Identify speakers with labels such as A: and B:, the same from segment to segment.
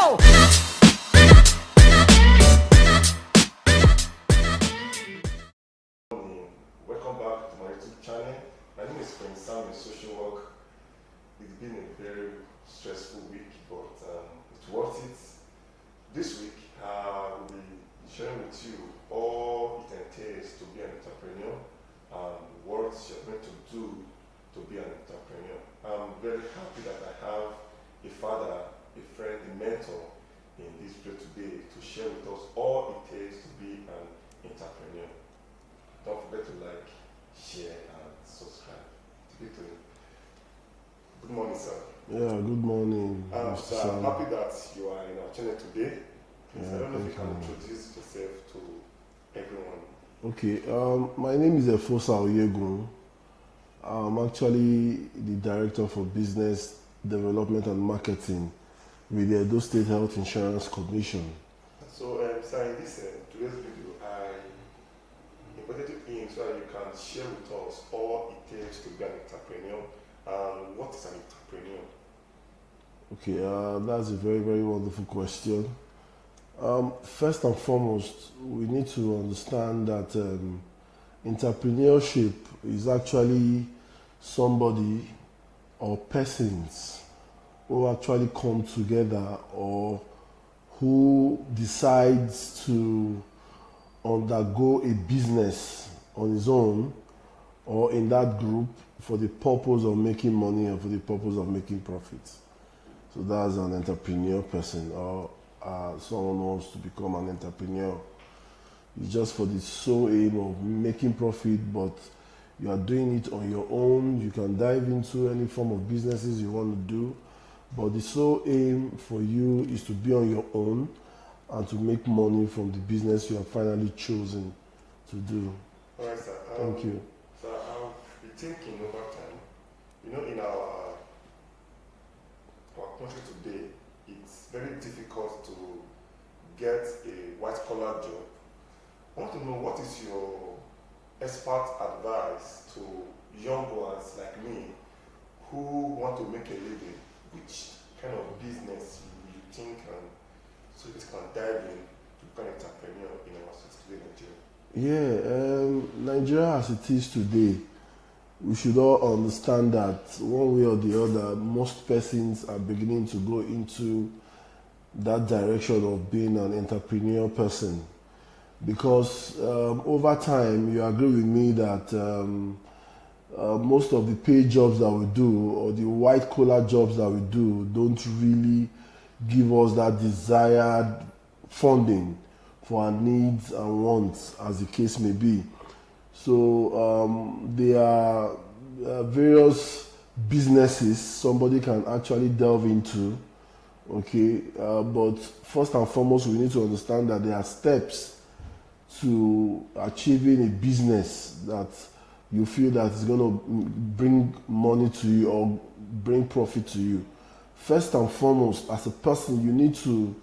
A: go.
B: Welcome back to my YouTube channel. My name is Sammy, social work. It's been a very stressful week, but it's worth it. This week, we'll be sharing with you all it entails to be an entrepreneur and what you're going to do to be an entrepreneur. I'm very happy that I have a father, a friend, a mentor in this place today to share with us all it takes to be an entrepreneur. Don't forget to like, share, and subscribe. Good morning, sir.
C: Yeah, good morning.
B: Sir, I'm happy that you are in our channel today. Please,
C: Yeah,
B: I don't know if you
C: thank
B: can
C: you.
B: introduce yourself to everyone.
C: Okay, my name is Efosa. I'm actually the Director for Business Development and Marketing with the Edo State Health Insurance Commission.
B: So, sir, in this today's video, I invited you in so that you can share with us all it takes to be an entrepreneur and what is an entrepreneur.
C: Okay, that's a very, very wonderful question. First and foremost, we need to understand that entrepreneurship is actually somebody or persons who actually come together or who decides to undergo a business on his own or in that group for the purpose of making money or for the purpose of making profits. So that's an entrepreneur person, or someone who wants to become an entrepreneur. It's just for the sole aim of making profit, but you are doing it on your own. You can dive into any form of businesses you want to do, but the sole aim for you is to be on your own and to make money from the business you have finally chosen to do.
B: All right, sir.
C: Thank you.
B: So I've been thinking over time. You know, in our country today, it's very difficult to get a white-collar job. I want to know, what is your expert advice to young ones like me who want to make a living? Which kind of business you think so it can dive in to become an entrepreneur in our society in Nigeria?
C: Yeah, Nigeria as it is today, we should all understand that one way or the other, most persons are beginning to go into that direction of being an entrepreneur person. Because over time, you agree with me that most of the paid jobs that we do or the white collar jobs that we do don't really give us that desired funding for our needs and wants, as the case may be. So there are various businesses somebody can actually delve into, okay? But first and foremost, we need to understand that there are steps to achieving a business that you feel that is going to bring money to you or bring profit to you. First and foremost, as a person, you need to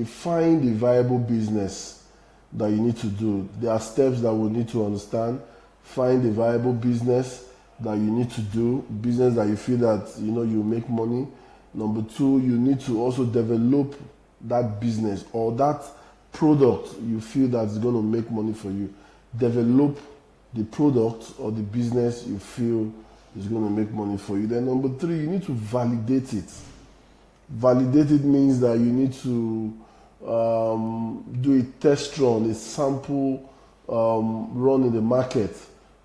C: find a viable business that you need to do. There are steps that we need to understand. Find a viable business that you need to do, business that you feel that you make money. Number two, you need to also develop that business or that product you feel that is going to make money for you. Develop the product or the business you feel is going to make money for you. Then number three, you need to validate it. Validate it means that you need to do a test run, a sample run in the market.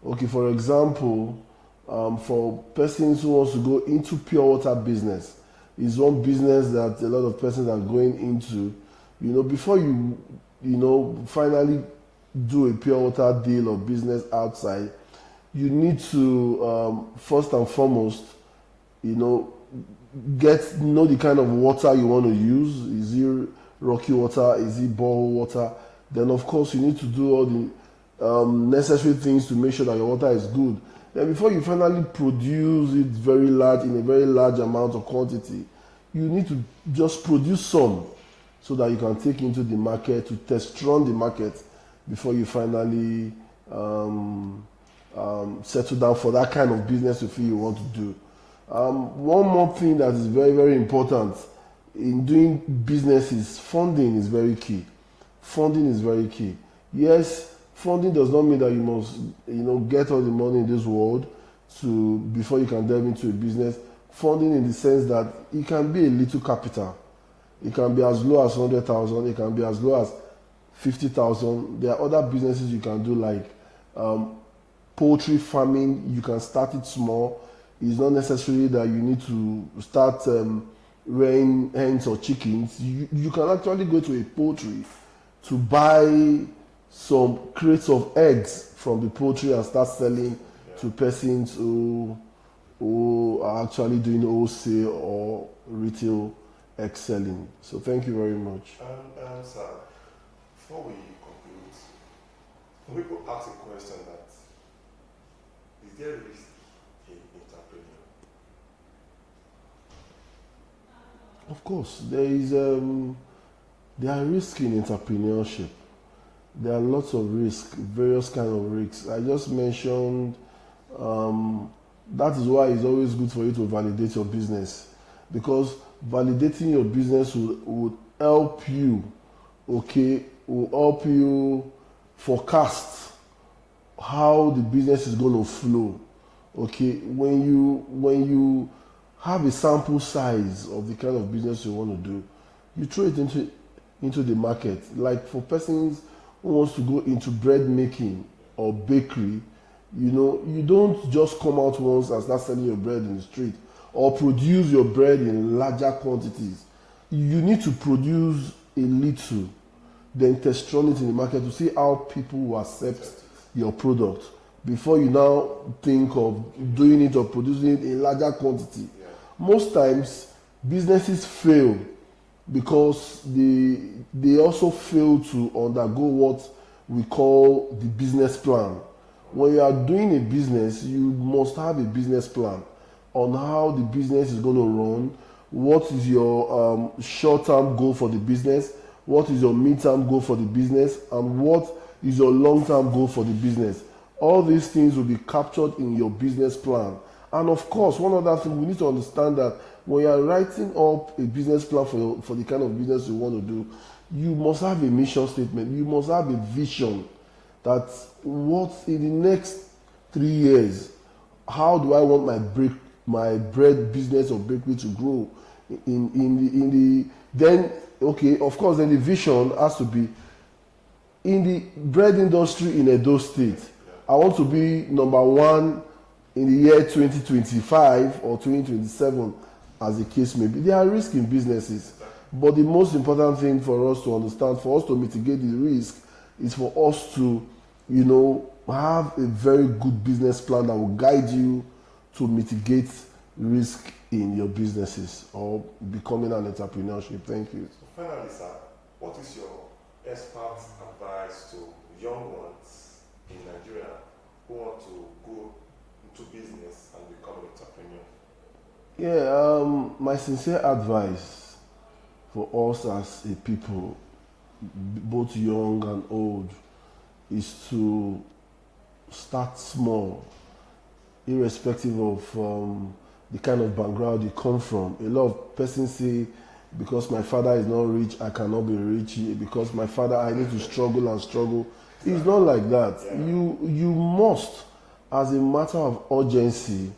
C: Okay, for example, for persons who wants to go into pure water business, is one business that a lot of persons are going into. Before you finally do a pure water deal or business outside, you need to first and foremost, know the kind of water you want to use. Is it rocky water? Is it borehole water? Then of course you need to do all the necessary things to make sure that your water is good. Then before you finally produce it in a very large amount of quantity, you need to just produce some so that you can take into the market to test run the market before you finally settle down for that kind of business you feel you want to do. One more thing that is very, very important in doing businesses, funding is very key. Funding is very key. Yes, funding does not mean that you must, get all the money in this world to before you can delve into a business. Funding in the sense that it can be a little capital. It can be as low as 100,000. It can be as low as 50,000. There are other businesses you can do like poultry farming. You can start it small. It's not necessary that you need to start rearing hens or chickens. You can actually go to a poultry to buy some crates of eggs from the poultry and start selling to persons who are actually doing wholesale or retail egg selling. So thank you very much.
B: Sir, before we conclude, when people ask a question that, is there risk in entrepreneur?
C: Of course, there are risks in entrepreneurship. There are lots of risks, various kind of risks. I just mentioned that is why it's always good for you to validate your business, because validating your business would help you, will help you forecast how the business is going to flow. When you have a sample size of the kind of business you want to do, you throw it into the market. Like for persons who wants to go into bread making or bakery, you don't just come out once and start selling your bread in the street or produce your bread in larger quantities. You need to produce a little, then test run it in the market to see how people will accept your product before you now think of doing it or producing it in larger quantity. Most times businesses fail because they also fail to undergo what we call the business plan. When you are doing a business, you must have a business plan on how the business is going to run. What is your short-term goal for the business? What is your mid-term goal for the business? And what is your long-term goal for the business? All these things will be captured in your business plan. And of course, one other thing, we need to understand that when you are writing up a business plan for the kind of business you want to do, you must have a mission statement. You must have a vision that what in the next 3 years, how do I want my bread business or bakery to grow of course, then the vision has to be in the bread industry in Edo State. I want to be number one in the year 2025 or 2027, as the case may be. There are risks in businesses, but the most important thing for us to understand, for us to mitigate the risk, is for us to, have a very good business plan that will guide you to mitigate risk in your businesses or becoming an entrepreneurship. Thank you.
B: So finally, sir, what is your expert advice to young ones in Nigeria who want to go into business and become an entrepreneur?
C: My sincere advice for us as a people, both young and old, is to start small, irrespective of the kind of background you come from. A lot of persons say, because my father is not rich, I cannot be rich. Because my father, I need to struggle and struggle. It's not like that. You must, as a matter of urgency,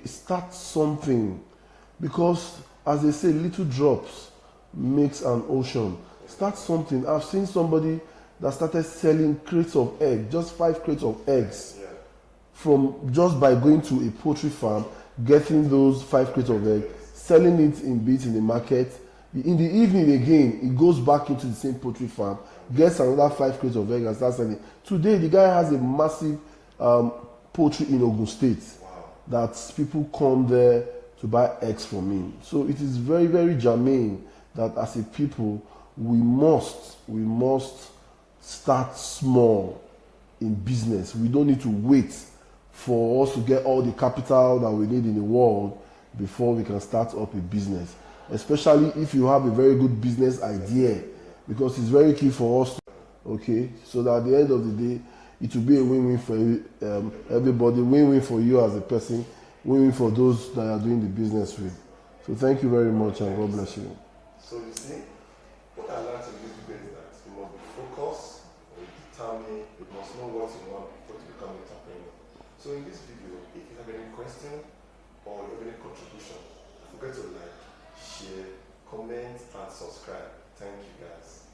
C: start something. Because, as they say, little drops makes an ocean. Start something. I've seen somebody that started selling crates of eggs, just 5 crates of eggs, from just by going to a poultry farm, getting those 5 crates of eggs, selling it in bits in the market. In the evening again, he goes back into the same poultry farm, gets another 5 crates of eggs and starts selling. Today, the guy has a massive poultry in Ogun State that people come there to buy eggs from him. So it is very, very germane that as a people, we must start small in business. We don't need to wait for us to get all the capital that we need in the world before we can start up a business, especially if you have a very good business idea, because it's very key for us so that at the end of the day it will be a win-win for everybody, win-win for you as a person, win-win for those that are doing the business with. So thank you very much and God bless you.
B: So you see, what I learned in this video is that you must be focused, you determined, you must know what you want before you become an entrepreneur. So in this video, if you have any question or you have any contribution, don't forget to like, share, comment and subscribe. Thank you guys.